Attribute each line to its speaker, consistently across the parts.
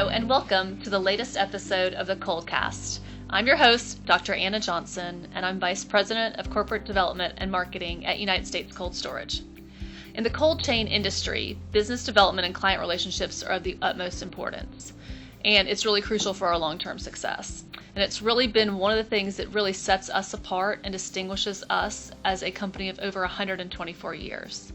Speaker 1: Hello and welcome to the latest episode of the ColdCast. I'm your host, Dr. Anna Johnson, and I'm Vice President of Corporate Development and Marketing at United States Cold Storage. In the cold chain industry, business development and client relationships are of the utmost importance, and it's really crucial for our long-term success. And it's really been one of the things that really sets us apart and distinguishes us as a company of over 124 years.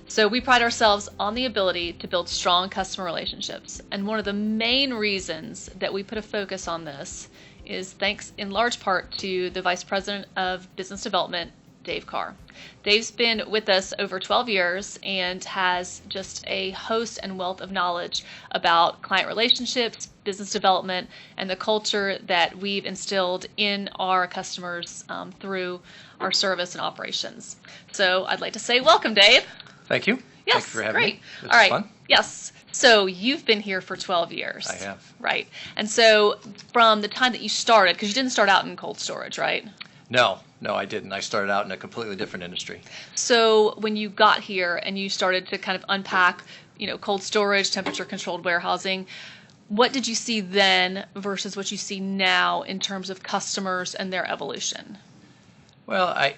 Speaker 1: So we pride ourselves on the ability to build strong customer relationships. And one of the main reasons that we put a focus on this is thanks in large part to the Vice President of Business Development, Dave Carr. Dave's been with us over 12 years and has just a host and wealth of knowledge about client relationships, business development, and the culture that we've instilled in our customers through our service and operations. So I'd like to say welcome, Dave.
Speaker 2: Thank you.
Speaker 1: Yes,
Speaker 2: Thank you for having me.
Speaker 1: All right.
Speaker 2: Fun.
Speaker 1: Yes. So you've been here for 12 years.
Speaker 2: I have.
Speaker 1: Right. And so from the time that you started, because you didn't start out in cold storage, right?
Speaker 2: No, I didn't. I started out in a completely different industry.
Speaker 1: So when you got here and you started to kind of unpack, cold storage, temperature controlled warehousing, what did you see then versus what you see now in terms of customers and their evolution?
Speaker 2: Well,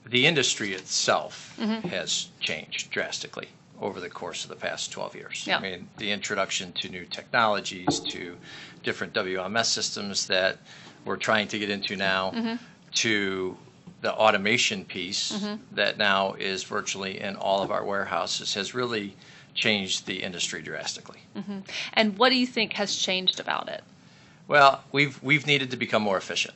Speaker 2: the industry itself has changed drastically over the course of the past 12 years.
Speaker 1: Yeah.
Speaker 2: I mean, the introduction to new technologies, to different WMS systems that we're trying to get into now, to the automation piece that now is virtually in all of our warehouses has really changed the industry drastically.
Speaker 1: And what do you think has changed about it?
Speaker 2: Well, we've needed to become more efficient.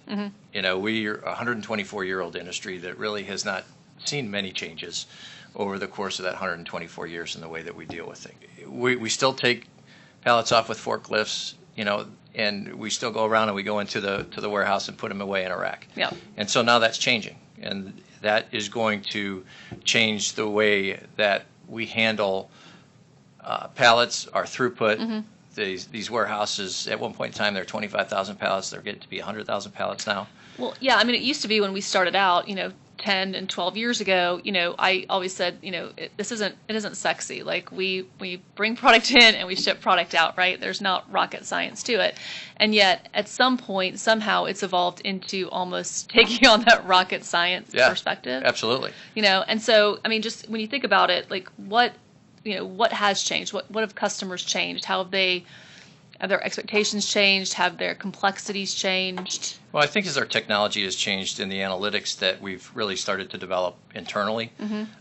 Speaker 2: We're a 124-year-old industry that really has not seen many changes over the course of that 124 years in the way that we deal with things. We still take pallets off with forklifts, and we still go around and we go into the warehouse and put them away in a rack.
Speaker 1: Yeah. And
Speaker 2: so now that's changing, and that is going to change the way that we handle pallets, our throughput. These warehouses, at one point in time, they're 25,000 pallets. They're getting to be 100,000 pallets now.
Speaker 1: Well, yeah, I mean, it used to be when we started out, 10 and 12 years ago, I always said, it isn't sexy. Like we bring product in and we ship product out, right? There's not rocket science to it. And yet at some point, somehow it's evolved into almost taking on that rocket science perspective.
Speaker 2: Absolutely.
Speaker 1: And so, I mean, just when you think about it, like what has changed? What have customers changed? Have their expectations changed? Have their complexities changed?
Speaker 2: Well, I think as our technology has changed in the analytics that we've really started to develop internally,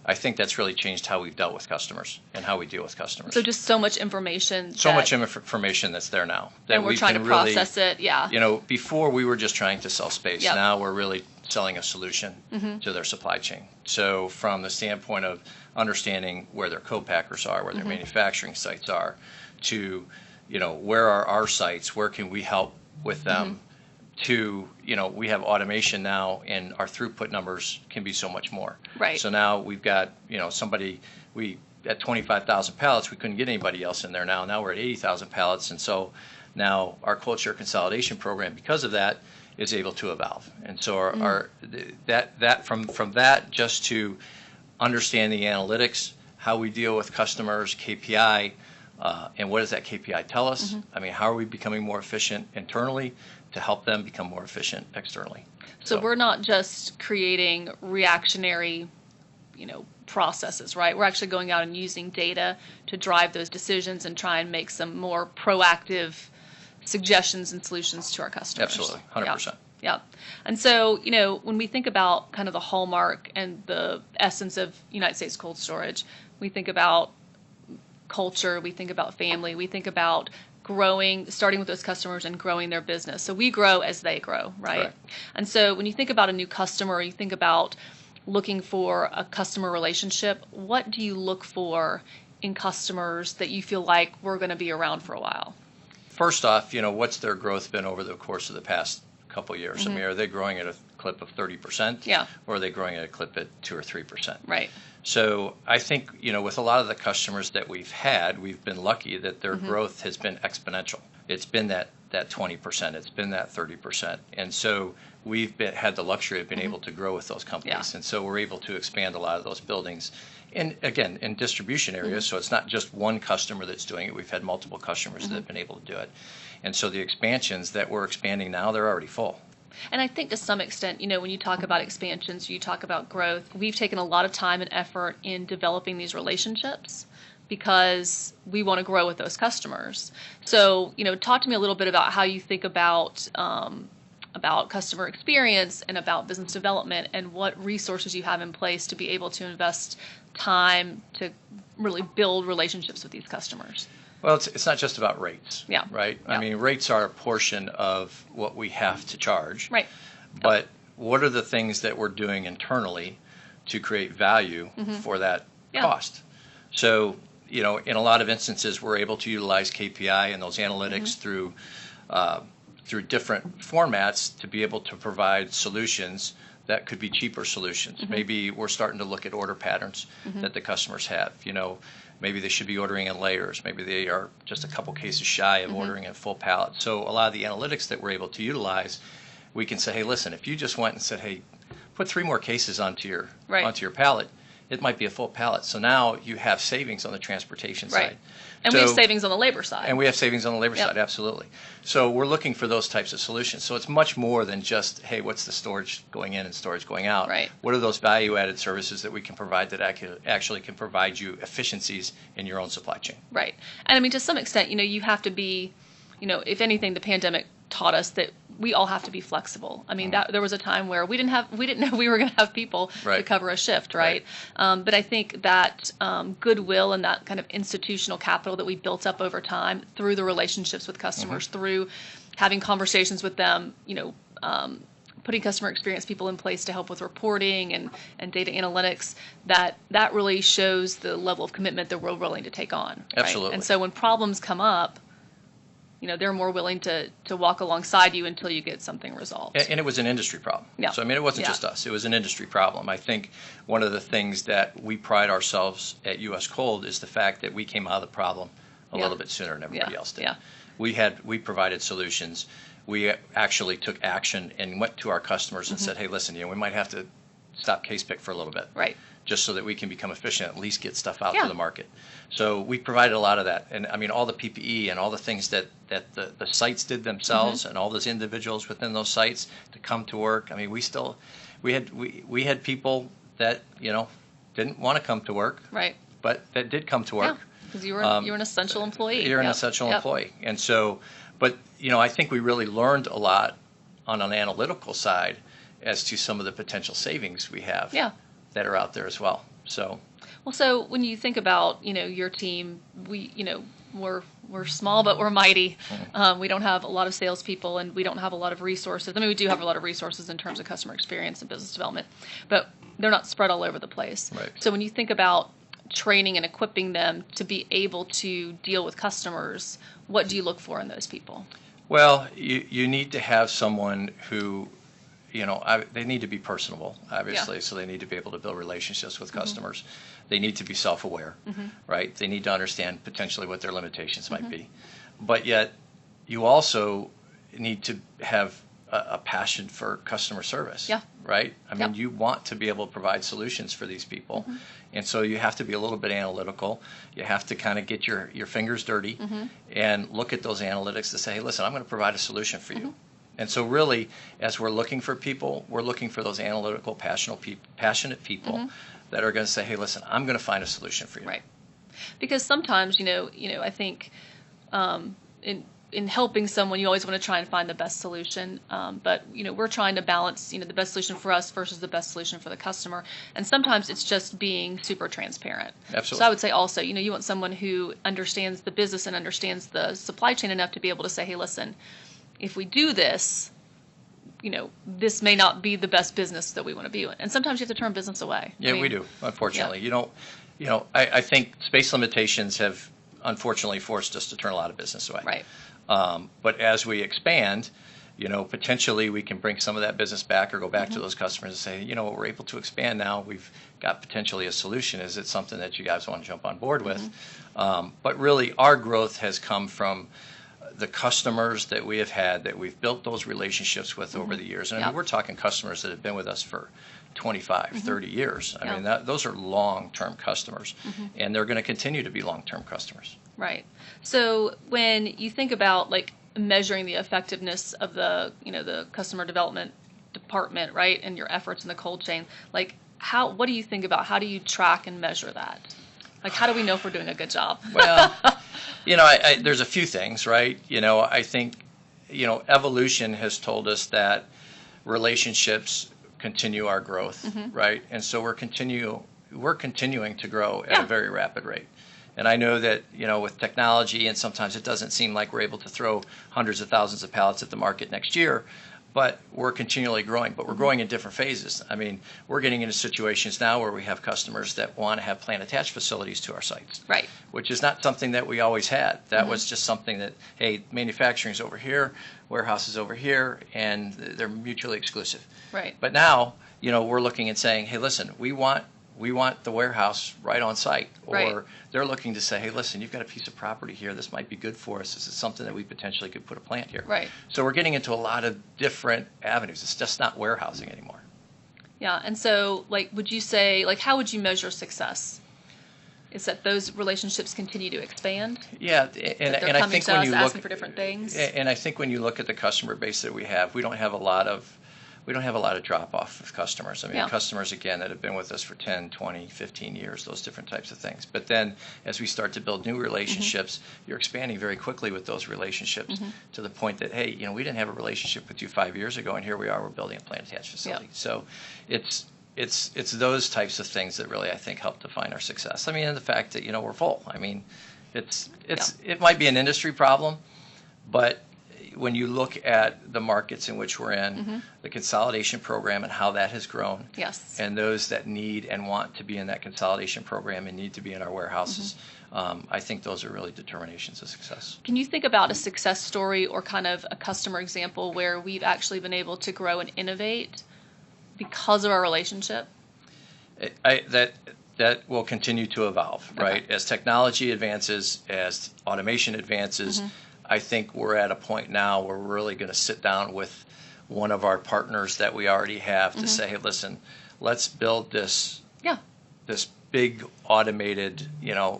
Speaker 2: I think that's really changed how we've dealt with customers and how we deal with customers.
Speaker 1: So just so much information.
Speaker 2: So much information that's there now. That
Speaker 1: and we're trying to process it, yeah.
Speaker 2: Before we were just trying to sell space.
Speaker 1: Yep.
Speaker 2: Now we're really selling a solution to their supply chain. So from the standpoint of understanding where their co-packers are, where their manufacturing sites are, to where are our sites, where can we help with them, to we have automation now and our throughput numbers can be so much more.
Speaker 1: Right.
Speaker 2: So now we've got at 25,000 pallets we couldn't get anybody else in there now we're at 80,000 pallets, and so now our cold share consolidation program, because of that, is able to evolve. And so from that just to understand the analytics, how we deal with customers, KPI, and what does that KPI tell us? I mean, how are we becoming more efficient internally to help them become more efficient externally?
Speaker 1: So we're not just creating reactionary, processes, right? We're actually going out and using data to drive those decisions and try and make some more proactive suggestions and solutions to our customers.
Speaker 2: Absolutely, 100%.
Speaker 1: Yeah. And so, when we think about kind of the hallmark and the essence of United States Cold Storage, we think about culture, we think about family, we think about starting with those customers and growing their business. So we grow as they grow, right?
Speaker 2: Correct.
Speaker 1: And so when you think about a new customer, you think about looking for a customer relationship, what do you look for in customers that you feel like we're going to be around for a while?
Speaker 2: First off, what's their growth been over the course of the past couple of years? I mean, are they growing at a clip of 30%?
Speaker 1: Yeah.
Speaker 2: Or are they growing at a clip at 2 or 3%?
Speaker 1: Right.
Speaker 2: So I think, with a lot of the customers that we've had, we've been lucky that their growth has been exponential. It's been that 20%, it's been that 30%. And so had the luxury of being able to grow with those companies.
Speaker 1: Yeah.
Speaker 2: And so we're able to expand a lot of those buildings. And again, in distribution areas, so it's not just one customer that's doing it. We've had multiple customers that have been able to do it. And so the expansions that we're expanding now, they're already full.
Speaker 1: And I think to some extent, when you talk about expansions, you talk about growth, we've taken a lot of time and effort in developing these relationships because we want to grow with those customers. So, talk to me a little bit about how you think about customer experience and about business development and what resources you have in place to be able to invest time to really build relationships with these customers.
Speaker 2: Well, it's not just about rates, right?
Speaker 1: Yeah.
Speaker 2: I mean, rates are a portion of what we have to charge.
Speaker 1: Right.
Speaker 2: But what are the things that we're doing internally to create value for that cost? So, in a lot of instances, we're able to utilize KPI and those analytics through different formats to be able to provide solutions that could be cheaper solutions. Maybe we're starting to look at order patterns that the customers have. Maybe they should be ordering in layers. Maybe they are just a couple cases shy of ordering in full pallet. So a lot of the analytics that we're able to utilize, we can say, hey, listen, if you just went and said, hey, put 3 more cases onto your pallet, it might be a full pallet. So now you have savings on the transportation side.
Speaker 1: And we have savings on the labor side.
Speaker 2: And we have savings on the labor side, absolutely. So we're looking for those types of solutions. So it's much more than just, hey, what's the storage going in and storage going out?
Speaker 1: Right.
Speaker 2: What are those value-added services that we can provide that actually can provide you efficiencies in your own supply chain?
Speaker 1: Right. And I mean, to some extent, you have to be, if anything, the pandemic taught us that we all have to be flexible. I mean, there was a time where we didn't know we were going to have people to cover a shift, right? But I think that goodwill and that kind of institutional capital that we built up over time through the relationships with customers, through having conversations with them, putting customer experience people in place to help with reporting and data analytics, that really shows the level of commitment that we're willing to take on. Right?
Speaker 2: Absolutely.
Speaker 1: And so when problems come up, they're more willing to walk alongside you until you get something resolved.
Speaker 2: And it was an industry problem.
Speaker 1: Yeah.
Speaker 2: So, I mean, it wasn't just us. It was an industry problem. I think one of the things that we pride ourselves at U.S. Cold is the fact that we came out of the problem a little bit sooner than everybody else did.
Speaker 1: Yeah.
Speaker 2: We provided solutions. We actually took action and went to our customers and said, hey, listen, we might have to stop case pick for a little bit.
Speaker 1: Right.
Speaker 2: Just so that we can become efficient, at least get stuff out to the market. So we provided a lot of that. And I mean, all the PPE and all the things that the sites did themselves and all those individuals within those sites to come to work. I mean, we had people that, didn't want to come to work.
Speaker 1: Right.
Speaker 2: But that did come to work.
Speaker 1: Because you're an essential employee.
Speaker 2: You're an essential employee. And so, but, I think we really learned a lot on an analytical side as to some of the potential savings we have. That are out there as well. So
Speaker 1: when you think about your team, we're small but we're mighty. We don't have a lot of salespeople and we don't have a lot of resources. I mean, we do have a lot of resources in terms of customer experience and business development, but they're not spread all over the place.
Speaker 2: Right.
Speaker 1: So when you think about training and equipping them to be able to deal with customers, what do you look for in those people?
Speaker 2: Well, you need to have someone who they need to be personable, obviously, so they need to be able to build relationships with customers. They need to be self-aware, right? They need to understand potentially what their limitations might be. But yet, you also need to have a passion for customer service, right? I mean, you want to be able to provide solutions for these people. And so you have to be a little bit analytical. You have to kind of get your fingers dirty and look at those analytics to say, hey, listen, I'm going to provide a solution for you. And so really, as we're looking for people, we're looking for those analytical, passionate people that are going to say, hey, listen, I'm going to find a solution for you.
Speaker 1: Right. Because sometimes, I think in helping someone, you always want to try and find the best solution. But, we're trying to balance, the best solution for us versus the best solution for the customer. And sometimes it's just being super transparent.
Speaker 2: Absolutely.
Speaker 1: So I would say also, you want someone who understands the business and understands the supply chain enough to be able to say, hey, listen, if we do this, this may not be the best business that we want to be in. And sometimes you have to turn business away.
Speaker 2: Yeah, we do, unfortunately. I think space limitations have unfortunately forced us to turn a lot of business away.
Speaker 1: Right.
Speaker 2: But as we expand, potentially we can bring some of that business back or go back to those customers and say, we're able to expand now. We've got potentially a solution. Is it something that you guys want to jump on board with? But really, our growth has come from the customers that we have had, that we've built those relationships with over the years. And I mean, we're talking customers that have been with us for 25, 30 years. I mean, those are long-term customers, and they're going to continue to be long-term customers.
Speaker 1: Right. So when you think about like measuring the effectiveness of the, the customer development department, right, and your efforts in the cold chain, like what do you think about how do you track and measure that? Like, how do we know if we're doing a good job?
Speaker 2: Well, there's a few things, right? I think, evolution has told us that relationships continue our growth, right? And so we're continuing to grow at a very rapid rate. And I know that, with technology, and sometimes it doesn't seem like we're able to throw hundreds of thousands of pallets at the market next year, but we're continually growing, but we're growing in different phases. I mean, we're getting into situations now where we have customers that want to have plant attached facilities to our sites,
Speaker 1: right? Which
Speaker 2: is not something that we always had. That was just something that, hey, manufacturing's over here, warehouse is over here, and they're mutually exclusive.
Speaker 1: Right.
Speaker 2: But now, we're looking and saying, hey, listen, we want the warehouse right on site. Or they're looking to say, hey, listen, you've got a piece of property here. This might be good for us. This is something that we potentially could put a plant here.
Speaker 1: Right.
Speaker 2: So we're getting into a lot of different avenues. It's just not warehousing anymore.
Speaker 1: Yeah. And so, would you say, how would you measure success? Is that those relationships continue to expand?
Speaker 2: Yeah. And I think when you look
Speaker 1: asking for different things.
Speaker 2: And I think when you look at the customer base that we have, we don't have a lot of drop off of customers. I mean, customers, again, that have been with us for 10, 20, 15 years, those different types of things. But then as we start to build new relationships, you're expanding very quickly with those relationships to the point that, hey, we didn't have a relationship with you 5 years ago, and here we are, we're building a plant attached facility. So it's those types of things that really, I think, help define our success. I mean, and the fact that, we're full. I mean, it might be an industry problem, but when you look at the markets in which we're in, the consolidation program and how that has grown, and those that need and want to be in that consolidation program and need to be in our warehouses, I think those are really determinations of success.
Speaker 1: Can you think about a success story or kind of a customer example where we've actually been able to grow and innovate because of our relationship?
Speaker 2: That will continue to evolve, right? As technology advances, as automation advances, I think we're at a point now where we're really going to sit down with one of our partners that we already have to say, hey, listen, let's build this big automated,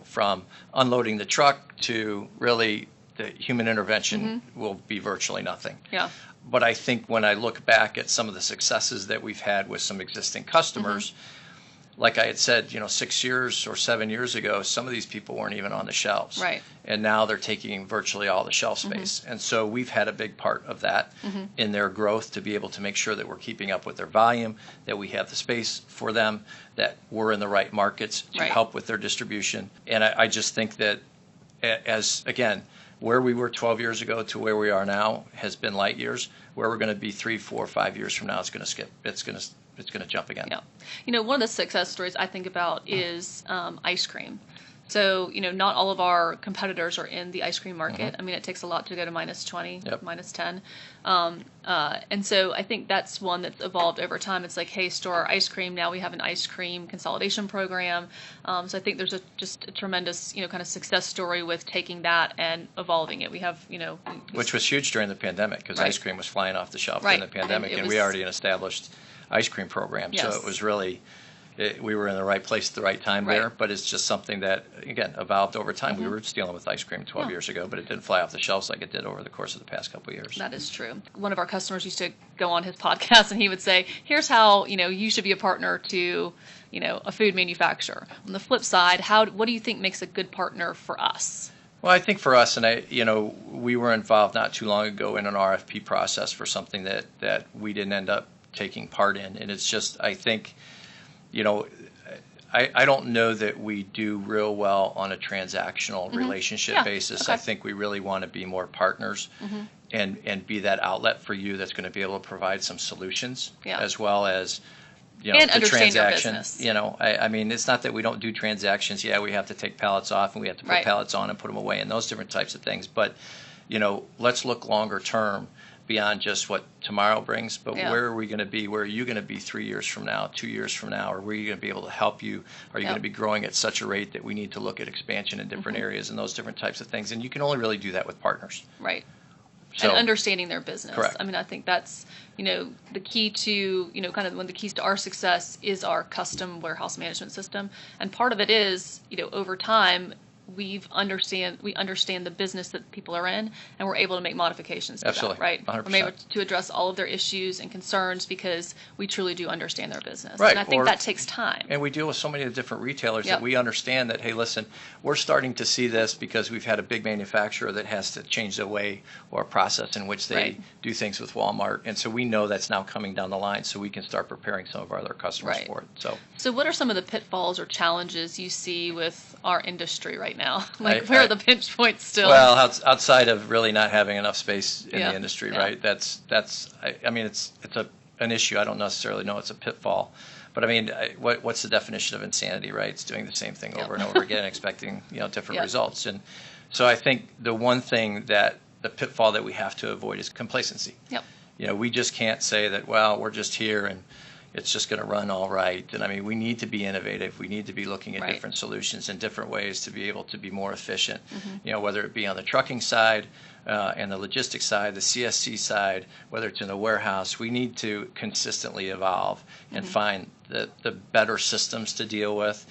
Speaker 2: from unloading the truck to really the human intervention will be virtually nothing.
Speaker 1: Yeah.
Speaker 2: But I think when I look back at some of the successes that we've had with some existing customers, like I had said, 6 years or 7 years ago, some of these people weren't even on the shelves.
Speaker 1: Right.
Speaker 2: And now they're taking virtually all the shelf space. And so we've had a big part of that in their growth to be able to make sure that we're keeping up with their volume, that we have the space for them, that we're in the right markets to help with their distribution. And I just think that again, where we were 12 years ago to where we are now has been light years. Where we're going to be 3, 4, 5 years from now, it's going to skip. It's going to jump again.
Speaker 1: Yeah. One of the success stories I think about is ice cream. So, not all of our competitors are in the ice cream market. I mean, it takes a lot to go to minus 20, minus 10. And so I think that's one that's evolved over time. It's like, hey, store our ice cream. Now we have an ice cream consolidation program. So I think there's just a tremendous, kind of success story with taking that and evolving it. We have,
Speaker 2: which was huge during the pandemic because ice cream was flying off the shelf during the pandemic, and we already an established ice cream program. So it was really, we were in the right place at the right time there, but it's just something that, again, evolved over time. We were dealing with ice cream 12 years ago, but it didn't fly off the shelves like it did over the course of the past couple of years.
Speaker 1: That is true. One of our customers used to go on his podcast and he would say, here's how, you should be a partner to, a food manufacturer. On the flip side, what do you think makes a good partner for us?
Speaker 2: Well, I think for us, and we were involved not too long ago in an RFP process for something that we didn't end up taking part in. And it's just, I think, I don't know that we do real well on a transactional relationship basis. Okay. I think we really want to be more partners and be that outlet for you that's going to be able to provide some solutions as well as,
Speaker 1: and
Speaker 2: the transaction.
Speaker 1: Your business.
Speaker 2: I mean, it's not that we don't do transactions. Yeah, we have to take pallets off and we have to put pallets on and put them away and those different types of things. But, let's look longer term beyond just what tomorrow brings, but
Speaker 1: Yeah.
Speaker 2: where are we going to be? Where are you going to be 3 years from now, 2 years from now? Or where are you going to be able to help you? Are you
Speaker 1: Yep.
Speaker 2: going to be growing at such a rate that we need to look at expansion in different areas and those different types of things? And you can only really do that with partners.
Speaker 1: Right.
Speaker 2: So,
Speaker 1: And understanding their business.
Speaker 2: Correct.
Speaker 1: I mean, I think that's, the key to, kind of one of the keys to our success is our custom warehouse management system. And part of it is, over time, we understand the business that people are in, and we're able to make modifications to
Speaker 2: Absolutely.
Speaker 1: that, right?
Speaker 2: 100%.
Speaker 1: We're able to address all of their issues and concerns because we truly do understand their business.
Speaker 2: Right.
Speaker 1: And I think that takes time.
Speaker 2: And we deal with so many of the different retailers
Speaker 1: Yep.
Speaker 2: that we understand that, hey, listen, we're starting to see this because we've had a big manufacturer that has to change the way or process in which they
Speaker 1: Right.
Speaker 2: do things with Walmart. And so we know that's now coming down the line, so we can start preparing some of our other customers
Speaker 1: Right.
Speaker 2: for it.
Speaker 1: So what are some of the pitfalls or challenges you see with our industry right now? Like,
Speaker 2: I-
Speaker 1: where are the pinch points still?
Speaker 2: Well, outside of really not having enough space in
Speaker 1: Yeah.
Speaker 2: the industry,
Speaker 1: Yeah.
Speaker 2: right? I mean, it's an issue. I don't necessarily know it's a pitfall, but I mean, what's the definition of insanity, right? It's doing the same thing
Speaker 1: Yep.
Speaker 2: over and over again, expecting different
Speaker 1: Yep.
Speaker 2: results. And so I think the one thing that the pitfall that we have to avoid is complacency.
Speaker 1: Yep.
Speaker 2: We just can't say that, well, we're just here and it's just going to run all right. And I mean, we need to be innovative. We need to be looking at
Speaker 1: Right.
Speaker 2: different solutions and different ways to be able to be more efficient.
Speaker 1: Mm-hmm.
Speaker 2: Whether it be on the trucking side and the logistics side, the CSC side, whether it's in the warehouse, we need to consistently evolve and
Speaker 1: Mm-hmm.
Speaker 2: find the better systems to deal with,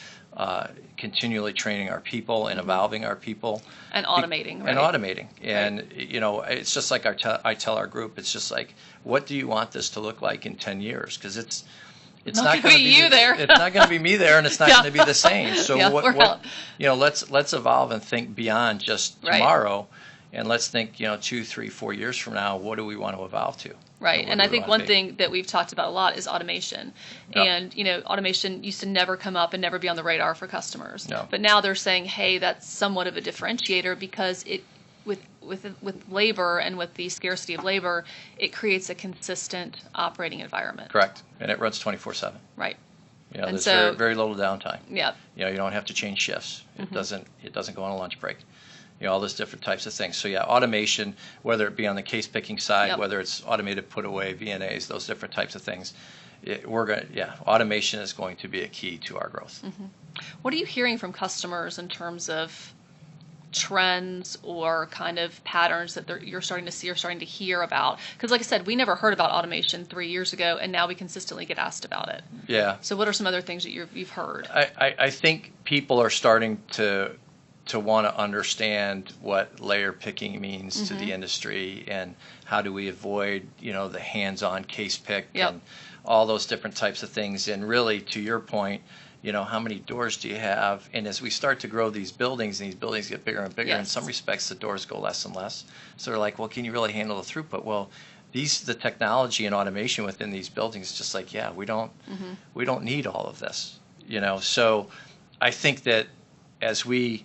Speaker 2: continually training our people and evolving our people.
Speaker 1: And automating, right?
Speaker 2: And automating. And, it's just like I tell our group, it's just like, what do you want this to look like in 10 years? Because it's
Speaker 1: Not
Speaker 2: not
Speaker 1: gonna
Speaker 2: going to
Speaker 1: be you there.
Speaker 2: It's not going to be me there, and it's not
Speaker 1: Yeah.
Speaker 2: going to be the same. So
Speaker 1: Yeah, we're out.
Speaker 2: let's evolve and think beyond just
Speaker 1: Right.
Speaker 2: tomorrow, and let's think 2, 3, 4 years from now. What do we want to evolve to?
Speaker 1: Right.
Speaker 2: Where
Speaker 1: And
Speaker 2: do
Speaker 1: I
Speaker 2: we
Speaker 1: think
Speaker 2: wanna
Speaker 1: one
Speaker 2: be?
Speaker 1: thing that we've talked about a lot is automation.
Speaker 2: Yep.
Speaker 1: And, automation used to never come up and never be on the radar for customers.
Speaker 2: No.
Speaker 1: But now they're saying, hey, that's somewhat of a differentiator because with labor and with the scarcity of labor, it creates a consistent operating environment.
Speaker 2: Correct, and it runs 24/7.
Speaker 1: Right. And
Speaker 2: There's
Speaker 1: so-
Speaker 2: very, very little downtime.
Speaker 1: Yeah.
Speaker 2: You don't have to change shifts. It
Speaker 1: Mm-hmm.
Speaker 2: doesn't go on a lunch break. All those different types of things. So yeah, automation, whether it be on the case picking side,
Speaker 1: Yep.
Speaker 2: whether it's automated put away, VNAs, those different types of things, automation is going to be a key to our growth.
Speaker 1: Mm-hmm. What are you hearing from customers in terms of trends or kind of patterns that you're starting to see or starting to hear about? Because like I said, we never heard about automation 3 years ago, and now we consistently get asked about it.
Speaker 2: Yeah.
Speaker 1: So what are some other things that you've heard?
Speaker 2: I think people are starting to want to understand what layer picking means to the industry and how do we avoid, the hands-on case pick
Speaker 1: Yep.
Speaker 2: and all those different types of things. And really, to your point, how many doors do you have? And as we start to grow these buildings and these buildings get bigger and bigger, in
Speaker 1: Yes.
Speaker 2: some respects, the doors go less and less. So they're like, well, can you really handle the throughput? Well, the technology and automation within these buildings is just like, yeah, we don't need all of this, So I think that as we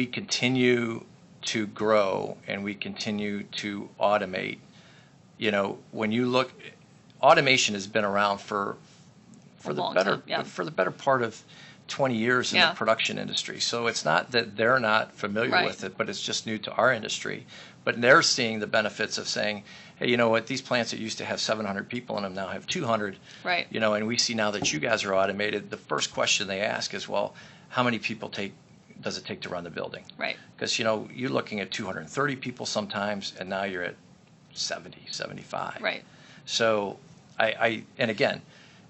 Speaker 2: continue to grow and we continue to automate, when you look, automation has been around for
Speaker 1: A
Speaker 2: the
Speaker 1: long
Speaker 2: better
Speaker 1: time, yeah.
Speaker 2: for the better part of 20 years in
Speaker 1: Yeah.
Speaker 2: the production industry. So it's not that they're not familiar
Speaker 1: Right.
Speaker 2: with it, but it's just new to our industry. But they're seeing the benefits of saying, hey, you know what, these plants that used to have 700 people in them now have 200.
Speaker 1: Right.
Speaker 2: And we see now that you guys are automated, the first question they ask is, well, how many people does it take to run the building?
Speaker 1: Right.
Speaker 2: Because, you're looking at 230 people sometimes, and now you're at 70, 75.
Speaker 1: Right.
Speaker 2: So and again,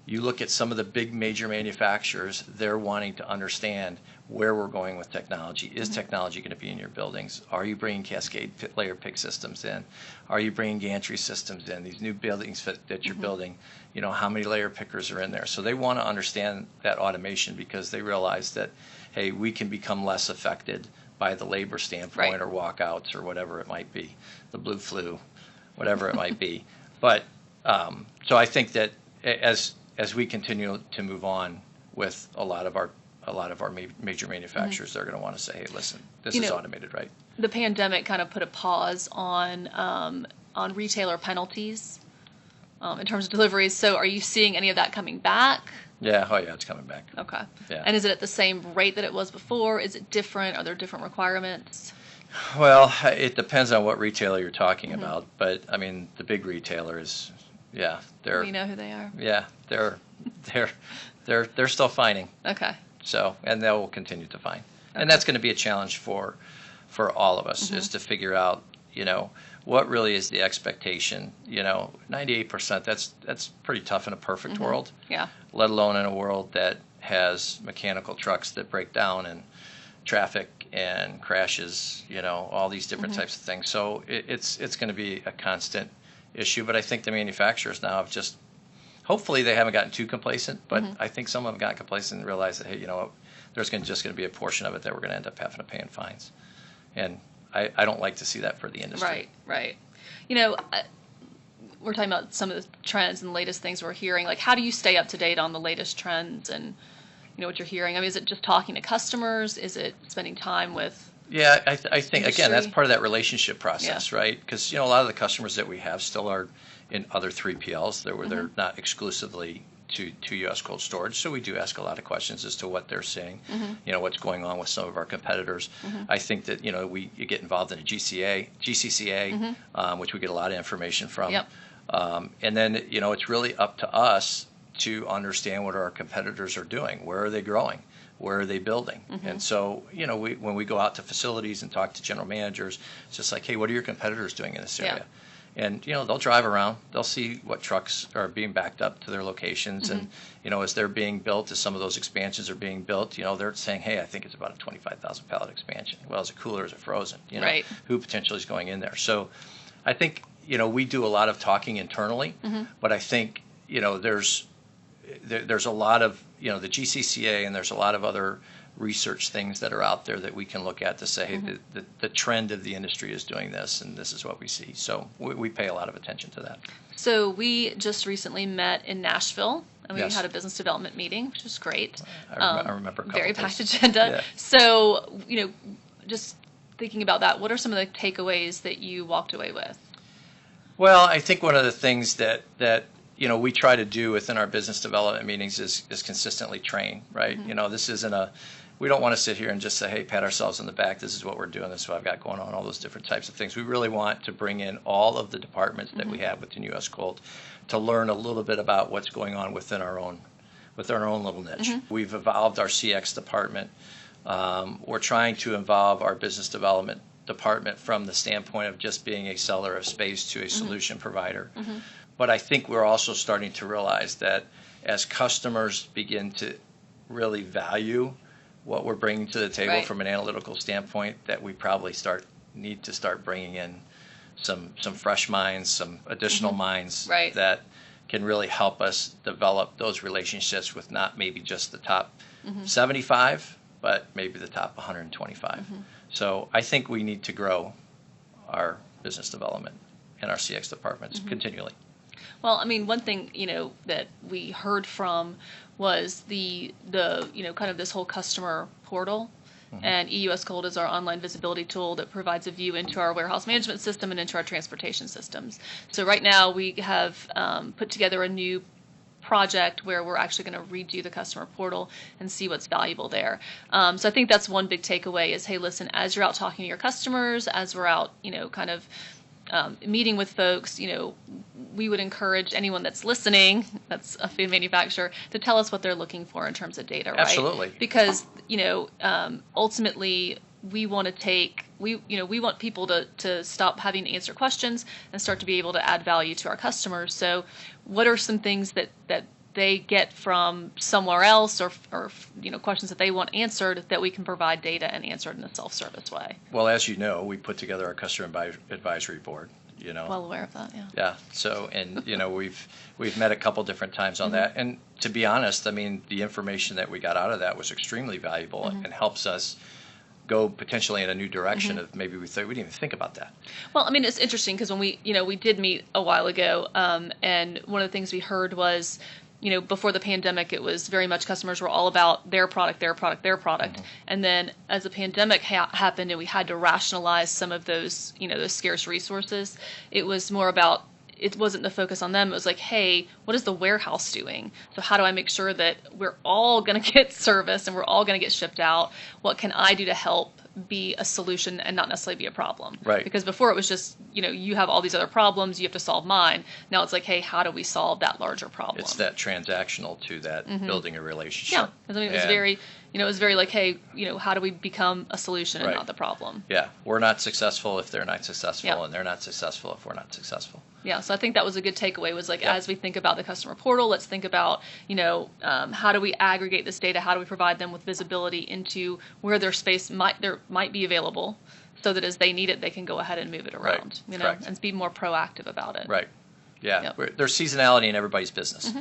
Speaker 2: you look at some of the big major manufacturers, they're wanting to understand where we're going with technology. Is technology going to be in your buildings? Are you bringing cascade layer pick systems in? Are you bringing gantry systems in? These new buildings that you're building, how many layer pickers are in there? So they want to understand that automation because they realize that, hey, we can become less affected by the labor standpoint
Speaker 1: Right.
Speaker 2: or walkouts or whatever it might be, the blue flu, whatever it might be. But so I think that as we continue to move on with a lot of our major manufacturers, they're going to want to say, hey, listen, this is automated, right?
Speaker 1: The pandemic kind of put a pause on retailer penalties in terms of deliveries. So are you seeing any of that coming back?
Speaker 2: Yeah. Oh, yeah, it's coming back.
Speaker 1: Okay.
Speaker 2: Yeah.
Speaker 1: And is it at the same rate that it was before? Is it different? Are there different requirements?
Speaker 2: Well, it depends on what retailer you're talking about, but I mean, the big retailers, yeah,
Speaker 1: We know who they are.
Speaker 2: yeah, they're still finding.
Speaker 1: Okay.
Speaker 2: So, and they will continue to find. And that's going to be a challenge for all of us, is to figure out, what really is the expectation. 98%, that's pretty tough in a perfect world.
Speaker 1: Yeah.
Speaker 2: Let alone in a world that has mechanical trucks that break down and traffic and crashes, all these different types of things. So it's going to be a constant issue. But I think the manufacturers now have just, hopefully they haven't gotten too complacent, but I think some of them got complacent and realized that, hey, you know what, there's just going to be a portion of it that we're going to end up having to pay in fines. And I don't like to see that for the industry.
Speaker 1: Right. We're talking about some of the trends and the latest things we're hearing. Like, how do you stay up to date on the latest trends and, what you're hearing? I mean, is it just talking to customers? Is it spending time with
Speaker 2: Yeah, I think,
Speaker 1: industry?
Speaker 2: again, that's part of that relationship process, right? Because, a lot of the customers that we have still are in other 3PLs. They're not exclusively to U.S. cold storage. So we do ask a lot of questions as to what they're seeing, what's going on with some of our competitors. I think that, you get involved in a GCCA, which we get a lot of information from.
Speaker 1: Yep.
Speaker 2: And then, it's really up to us to understand what our competitors are doing. Where are they growing? Where are they building? And so, when we go out to facilities and talk to general managers, it's just like, hey, what are your competitors doing in this area?
Speaker 1: Yeah.
Speaker 2: And, they'll drive around. They'll see what trucks are being backed up to their locations. And, as they're being built, as some of those expansions are being built, they're saying, hey, I think it's about a 25,000 pallet expansion. Well, is it cooler or is it frozen?
Speaker 1: Right.
Speaker 2: Who potentially is going in there? So I think, we do a lot of talking internally, but I think, there's a lot of, the GCCA, and there's a lot of other research things that are out there that we can look at to say, hey, the trend of the industry is doing this, and this is what we see. So we pay a lot of attention to that.
Speaker 1: So we just recently met in Nashville, and we
Speaker 2: Yes.
Speaker 1: had a business development meeting, which was great.
Speaker 2: I remember a couple
Speaker 1: very
Speaker 2: things.
Speaker 1: packed agenda.
Speaker 2: Yeah.
Speaker 1: So, just thinking about that, what are some of the takeaways that you walked away with?
Speaker 2: Well, I think one of the things that we try to do within our business development meetings is consistently train, right? This isn't we don't want to sit here and just say, hey, pat ourselves on the back. This is what we're doing. This is what I've got going on, all those different types of things. We really want to bring in all of the departments that we have within U.S. Cold to learn a little bit about what's going on within our own little niche. We've evolved our CX department. We're trying to involve our business development department from the standpoint of just being a seller of space to a solution provider. But I think we're also starting to realize that as customers begin to really value what we're bringing to the table
Speaker 1: Right.
Speaker 2: from an analytical standpoint, that we probably need to start bringing in some fresh minds, some additional minds
Speaker 1: Right.
Speaker 2: that can really help us develop those relationships with not maybe just the top 75, but maybe the top 125. So I think we need to grow our business development and our CX departments continually.
Speaker 1: Well, I mean, one thing, that we heard from was the kind of this whole customer portal. And EUS Cold is our online visibility tool that provides a view into our warehouse management system and into our transportation systems. So right now we have put together a new project where we're actually going to redo the customer portal and see what's valuable there. So I think that's one big takeaway is, hey, listen, as you're out talking to your customers, as we're out, kind of meeting with folks, we would encourage anyone that's listening, that's a food manufacturer, to tell us what they're looking for in terms of data, right?
Speaker 2: Absolutely.
Speaker 1: Because, ultimately we want to we want people to stop having to answer questions and start to be able to add value to our customers. So what are some things that they get from somewhere else or questions that they want answered that we can provide data and answer it in a self-service way?
Speaker 2: Well, as you know, we put together our customer advisory board.
Speaker 1: Well aware of that, yeah.
Speaker 2: Yeah. So, and we've met a couple different times on that. And to be honest, I mean, the information that we got out of that was extremely valuable and helps us go potentially in a new direction of maybe we didn't even think about that.
Speaker 1: Well, I mean, it's interesting because when we did meet a while ago, and one of the things we heard was, before the pandemic, it was very much customers were all about their product. And then as the pandemic happened and we had to rationalize some of those, those scarce resources, it was more about, it wasn't the focus on them. It was like, hey, what is the warehouse doing? So how do I make sure that we're all going to get service and we're all going to get shipped out? What can I do to help be a solution and not necessarily be a problem.
Speaker 2: Right.
Speaker 1: Because before it was just, you have all these other problems, you have to solve mine. Now it's like, hey, how do we solve that larger problem?
Speaker 2: It's that transactional to that building a relationship.
Speaker 1: Yeah, because it was very, it was very like, hey, how do we become a solution and
Speaker 2: Right.
Speaker 1: not the problem?
Speaker 2: Yeah, we're not successful if they're not successful,
Speaker 1: Yeah.
Speaker 2: and they're not successful if we're not successful.
Speaker 1: Yeah, so I think that was a good takeaway, was like,
Speaker 2: Yeah.
Speaker 1: as we think about the customer portal, let's think about, how do we aggregate this data? How do we provide them with visibility into where their space might be available, so that as they need it, they can go ahead and move it around,
Speaker 2: Correct.
Speaker 1: and be more proactive about it.
Speaker 2: Right. Yeah.
Speaker 1: Yep.
Speaker 2: There's seasonality in everybody's business.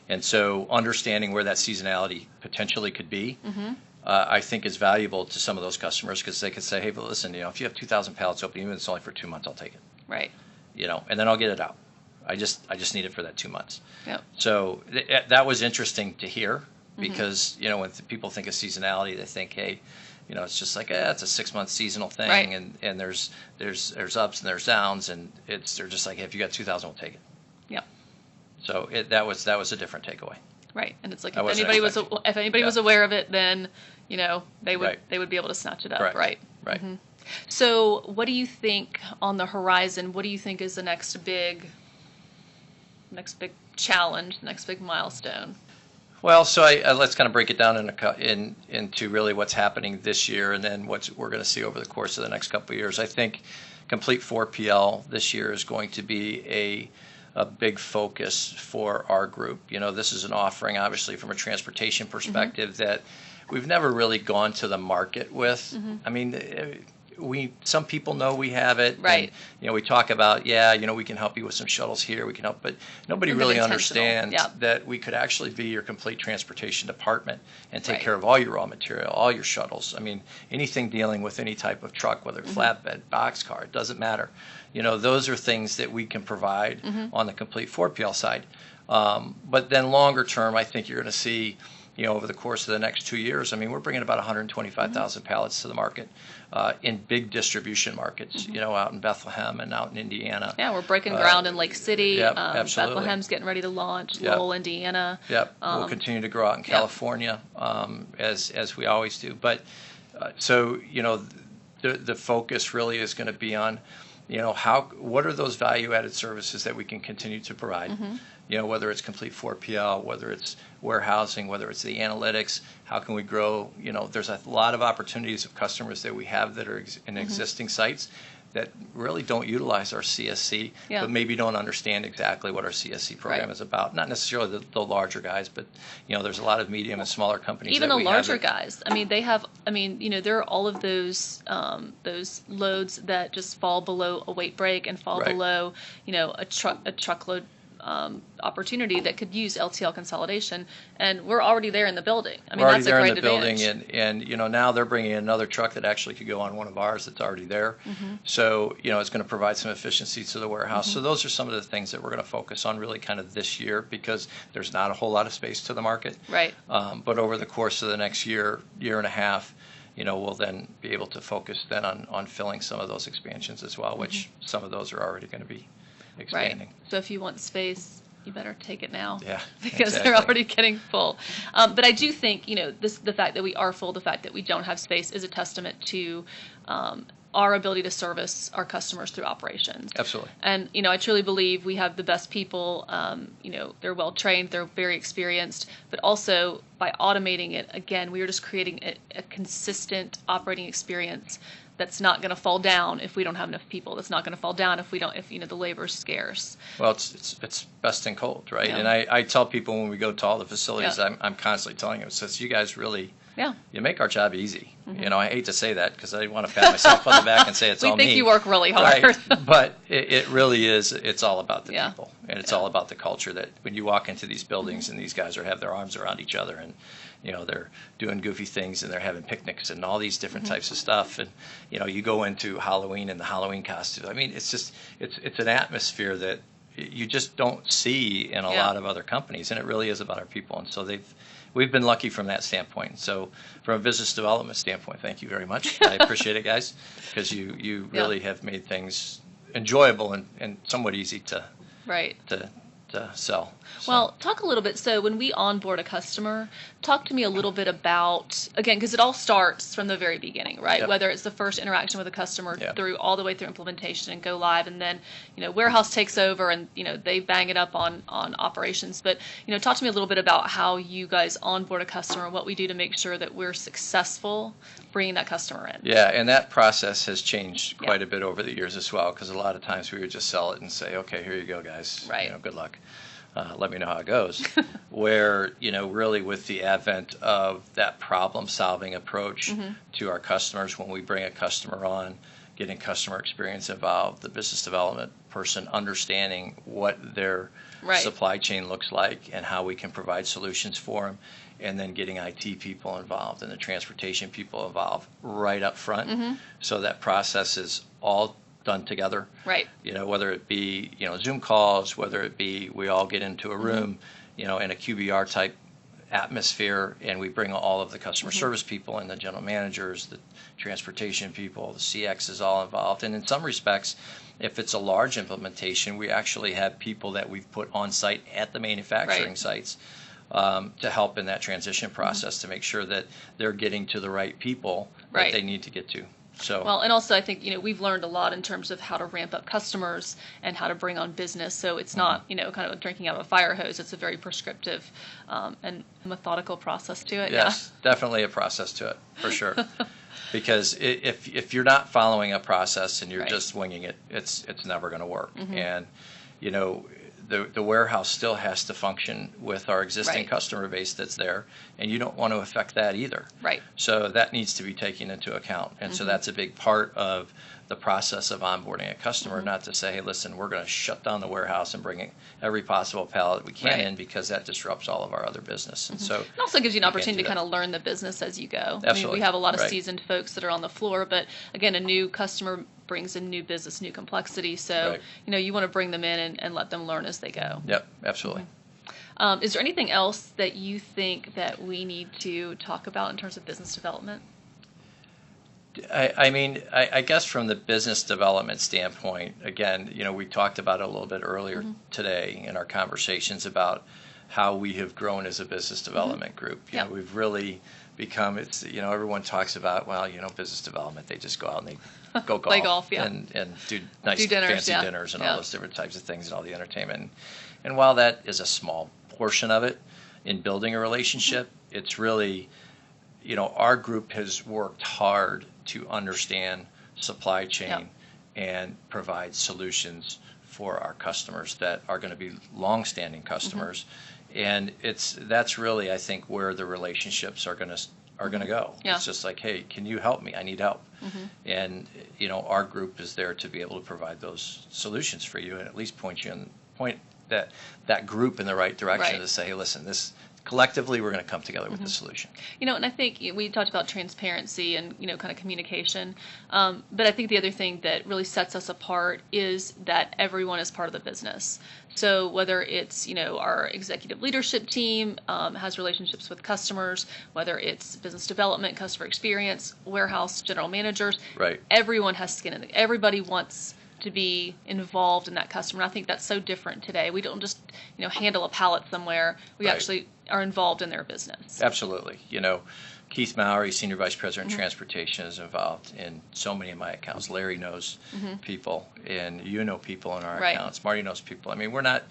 Speaker 2: And so understanding where that seasonality potentially could be, I think is valuable to some of those customers, because they could say, hey, but listen, if you have 2,000 pallets open, even if it's only for 2 months, I'll take it.
Speaker 1: Right.
Speaker 2: And then I'll get it out. I just need it for that 2 months.
Speaker 1: Yep.
Speaker 2: So that was interesting to hear, because, when people think of seasonality, they think, hey, it's just like, it's a 6-month seasonal thing,
Speaker 1: Right.
Speaker 2: and there's ups and there's downs, and they're just like, hey, if you got 2,000, we'll take it.
Speaker 1: Yep.
Speaker 2: So that was a different takeaway.
Speaker 1: Right. And it's like,
Speaker 2: I
Speaker 1: if
Speaker 2: wasn't
Speaker 1: anybody was aware of it, then they would
Speaker 2: Right.
Speaker 1: they would be able to snatch it up.
Speaker 2: Correct.
Speaker 1: Right.
Speaker 2: Right.
Speaker 1: So what do you think on the horizon? What do you think is the next big challenge, next big milestone?
Speaker 2: Well, so let's kind of break it down into really what's happening this year, and then what we're going to see over the course of the next couple of years. I think Complete 4PL this year is going to be a big focus for our group. This is an offering, obviously, from a transportation perspective that we've never really gone to the market with. I mean, some people know we have it.
Speaker 1: Right.
Speaker 2: And, we talk about, we can help you with some shuttles here. We can help, but nobody really understands that we could actually be your complete transportation department and take
Speaker 1: Right.
Speaker 2: care of all your raw material, all your shuttles. I mean, anything dealing with any type of truck, whether flatbed, boxcar, it doesn't matter. Those are things that we can provide on the complete 4PL side. But then longer term, I think you're going to see, over the course of the next 2 years, I mean, we're bringing about 125,000 pallets to the market in big distribution markets, out in Bethlehem and out in Indiana.
Speaker 1: Yeah, we're breaking ground in Lake City.
Speaker 2: Yep, absolutely.
Speaker 1: Bethlenem's getting ready to launch.
Speaker 2: Yep.
Speaker 1: Lowell, Indiana.
Speaker 2: Yep, we'll continue to grow out in California, as we always do. But so, the focus really is going to be on, what are those value-added services that we can continue to provide? Whether it's complete 4PL, whether it's warehousing, whether it's the analytics, how can we grow? There's a lot of opportunities of customers that we have that are in existing sites that really don't utilize our CSC, but maybe don't understand exactly what our CSC program is about. Not necessarily the larger guys, but there's a lot of medium and smaller companies.
Speaker 1: Even
Speaker 2: that
Speaker 1: the
Speaker 2: we
Speaker 1: larger
Speaker 2: have
Speaker 1: guys. I mean, they have. I mean, there are all of those loads that just fall below a weight break and fall
Speaker 2: Right.
Speaker 1: below, a truckload opportunity that could use LTL consolidation, and we're already there in the building. I mean,
Speaker 2: We're already
Speaker 1: that's a
Speaker 2: there
Speaker 1: great
Speaker 2: in the
Speaker 1: advantage.
Speaker 2: building, and now they're bringing in another truck that actually could go on one of ours that's already there. So it's going to provide some efficiency to the warehouse. So those are some of the things that we're going to focus on really kind of this year, because there's not a whole lot of space to the market.
Speaker 1: Right.
Speaker 2: But over the course of the next year and a half, we'll then be able to focus then on filling some of those expansions as well, which some of those are already going to be expanding.
Speaker 1: Right. So if you want space, you better take it now.
Speaker 2: Yeah,
Speaker 1: because
Speaker 2: exactly.
Speaker 1: they're already getting full. But I do think, the fact that we are full, the fact that we don't have space is a testament to our ability to service our customers through operations.
Speaker 2: Absolutely.
Speaker 1: And, I truly believe we have the best people. They're well trained, they're very experienced, but also by automating it, again, we are just creating a consistent operating experience that's not going to fall down if we don't have enough people. That's not going to fall down if the labor's scarce.
Speaker 2: Well, it's best in cold, right?
Speaker 1: Yeah.
Speaker 2: And I tell people when we go to all the facilities,
Speaker 1: Yeah.
Speaker 2: I'm constantly telling them, it says, you guys really,
Speaker 1: Yeah.
Speaker 2: you make our job easy. I hate to say that because I want to pat myself on the back and say it's all me.
Speaker 1: We think you work really hard.
Speaker 2: Right. But it really is, it's all about the
Speaker 1: Yeah.
Speaker 2: people. And it's all about the culture that when you walk into these buildings and these guys have their arms around each other and, they're doing goofy things and they're having picnics and all these different types of stuff. And, you go into Halloween and the Halloween costume. I mean, it's an atmosphere that you just don't see in a lot of other companies. And it really is about our people. And so we've been lucky from that standpoint. So from a business development standpoint, thank you very much. I appreciate it, guys, because you really have made things enjoyable and somewhat easy to sell. So.
Speaker 1: Well, talk a little bit. So when we onboard a customer, talk to me a little bit about, again, because it all starts from the very beginning, right?
Speaker 2: Yep.
Speaker 1: Whether it's the first interaction with a customer
Speaker 2: Yep.
Speaker 1: through all the way through implementation and go live, and then, warehouse takes over and, they bang it up on operations. But, talk to me a little bit about how you guys onboard a customer and what we do to make sure that we're successful bringing that customer in.
Speaker 2: Yeah, and that process has changed quite
Speaker 1: Yeah.
Speaker 2: a bit over the years as well, because a lot of times we would just sell it and say, okay, here you go, guys.
Speaker 1: Right.
Speaker 2: Good luck. Let me know how it goes. Where, really with the advent of that problem-solving approach to our customers, when we bring a customer on, getting customer experience involved, the business development person understanding what their
Speaker 1: Right.
Speaker 2: supply chain looks like and how we can provide solutions for them, and then getting IT people involved and the transportation people involved right up front. So that process is all done together.
Speaker 1: Right.
Speaker 2: Whether it be, Zoom calls, whether it be we all get into a room, in a QBR type atmosphere, and we bring all of the customer service people and the general managers, the transportation people, the CX is all involved. And in some respects, if it's a large implementation, we actually have people that we've put on site at the manufacturing
Speaker 1: Right.
Speaker 2: sites to help in that transition process to make sure that they're getting to the right people
Speaker 1: Right.
Speaker 2: that they need to get to. So,
Speaker 1: Well, and also I think, we've learned a lot in terms of how to ramp up customers and how to bring on business. So it's not, kind of drinking out of a fire hose. It's a very prescriptive and methodical process to it.
Speaker 2: yes, definitely a process to it, for sure. Because if you're not following a process and you're
Speaker 1: Right.
Speaker 2: just winging it, it's never going to work. And, the warehouse still has to function with our existing
Speaker 1: Right.
Speaker 2: customer base that's there, and you don't want to affect that either.
Speaker 1: Right.
Speaker 2: So that needs to be taken into account. And so that's a big part of the process of onboarding a customer, not to say, hey, listen, we're going to shut down the warehouse and bring in every possible pallet we can
Speaker 1: Right.
Speaker 2: in, because that disrupts all of our other business. And so
Speaker 1: It also gives you an
Speaker 2: we can't
Speaker 1: opportunity
Speaker 2: do
Speaker 1: to
Speaker 2: that.
Speaker 1: kind of learn the business as you go.
Speaker 2: Absolutely.
Speaker 1: We have a lot of
Speaker 2: Right.
Speaker 1: seasoned folks that are on the floor, but again, a new customer brings in new business, new complexity. So,
Speaker 2: Right.
Speaker 1: you want to bring them in and let them learn as they go.
Speaker 2: Yep, absolutely.
Speaker 1: Is there anything else that you think that we need to talk about in terms of business development?
Speaker 2: I guess from the business development standpoint, again, we talked about it a little bit earlier today in our conversations about how we have grown as a business development group.
Speaker 1: Yep.
Speaker 2: We've really become, everyone talks about, well, business development, they just go out and they go golf,
Speaker 1: Play golf, yeah.
Speaker 2: and do nice
Speaker 1: Do dinners,
Speaker 2: fancy
Speaker 1: yeah.
Speaker 2: dinners and
Speaker 1: Yeah.
Speaker 2: all those different types of things and all the entertainment. And while that is a small portion of it in building a relationship, it's really, our group has worked hard to understand supply chain and provide solutions for our customers that are going to be long-standing customers. And that's really, I think, where the relationships are going to go.
Speaker 1: Yeah.
Speaker 2: It's just like, hey, can you help me? I need help. And our group is there to be able to provide those solutions for you and at least point that group in the right direction
Speaker 1: Right.
Speaker 2: to say, hey, listen, this collectively we're going to come together with the solution.
Speaker 1: And I think we talked about transparency and, kind of communication. But I think the other thing that really sets us apart is that everyone is part of the business. So whether it's, our executive leadership team has relationships with customers, whether it's business development, customer experience, warehouse, general managers,
Speaker 2: Right.
Speaker 1: everyone has skin in it. Everybody wants to be involved in that customer. And I think that's so different today. We don't just, handle a pallet somewhere. We
Speaker 2: Right.
Speaker 1: actually are involved in their business.
Speaker 2: Absolutely. Keith Mowry, Senior Vice President of Transportation, is involved in so many of my accounts. Larry knows people, and people in our
Speaker 1: Right.
Speaker 2: accounts. Marty knows people. I mean, we're not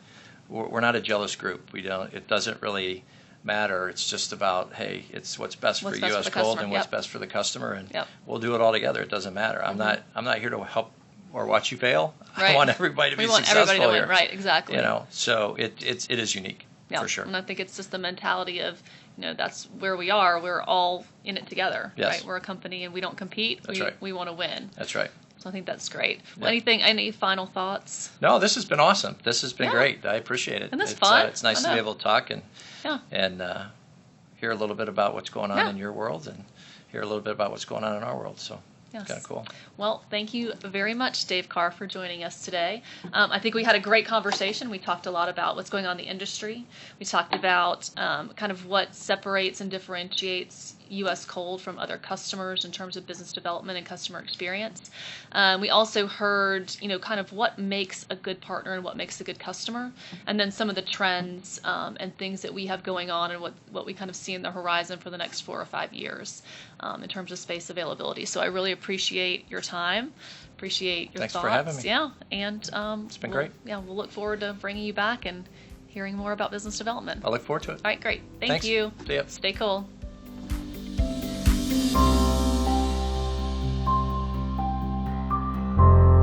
Speaker 2: a jealous group. It doesn't really matter. It's just about, hey, it's what's best
Speaker 1: What's
Speaker 2: for
Speaker 1: best for
Speaker 2: US
Speaker 1: the
Speaker 2: Cold
Speaker 1: customer.
Speaker 2: and what's
Speaker 1: Yep.
Speaker 2: best for the customer, and
Speaker 1: Yep.
Speaker 2: we'll do it all together. It doesn't matter. I'm not here to help or watch you fail.
Speaker 1: Right.
Speaker 2: I want everybody to be
Speaker 1: We want
Speaker 2: successful
Speaker 1: everybody to
Speaker 2: here.
Speaker 1: win. Right, exactly.
Speaker 2: So it is unique.
Speaker 1: Yeah.
Speaker 2: For sure.
Speaker 1: And I think it's just the mentality of, that's where we are. We're all in it together.
Speaker 2: Yes.
Speaker 1: Right? We're a company and we don't compete.
Speaker 2: That's right.
Speaker 1: We want to win.
Speaker 2: That's right.
Speaker 1: So I think that's great.
Speaker 2: Yeah.
Speaker 1: Any final thoughts?
Speaker 2: No, this has been awesome. This has been
Speaker 1: Yeah.
Speaker 2: great. I appreciate it.
Speaker 1: And it's
Speaker 2: it's
Speaker 1: fun.
Speaker 2: It's nice
Speaker 1: I
Speaker 2: to be
Speaker 1: know.
Speaker 2: able to talk and
Speaker 1: Yeah.
Speaker 2: hear a little bit about what's going on
Speaker 1: Yeah.
Speaker 2: in your world and hear a little bit about what's going on in our world. So
Speaker 1: Yes.
Speaker 2: kind of cool.
Speaker 1: Well, thank you very much, Dave Carr, for joining us today. I think we had a great conversation. We talked a lot about what's going on in the industry. We talked about kind of what separates and differentiates U.S. Cold from other customers in terms of business development and customer experience. We also heard, kind of what makes a good partner and what makes a good customer, and then some of the trends and things that we have going on and what we kind of see in the horizon for the next 4 or 5 years in terms of space availability. So I really appreciate your time. Appreciate your
Speaker 2: Thanks
Speaker 1: thoughts.
Speaker 2: for having me.
Speaker 1: Yeah, and
Speaker 2: it's been great.
Speaker 1: Yeah, we'll look forward to bringing you back and hearing more about business development.
Speaker 2: I look forward to it.
Speaker 1: All right, great. Thank
Speaker 2: Thanks.
Speaker 1: you.
Speaker 2: See ya.
Speaker 1: Stay cool.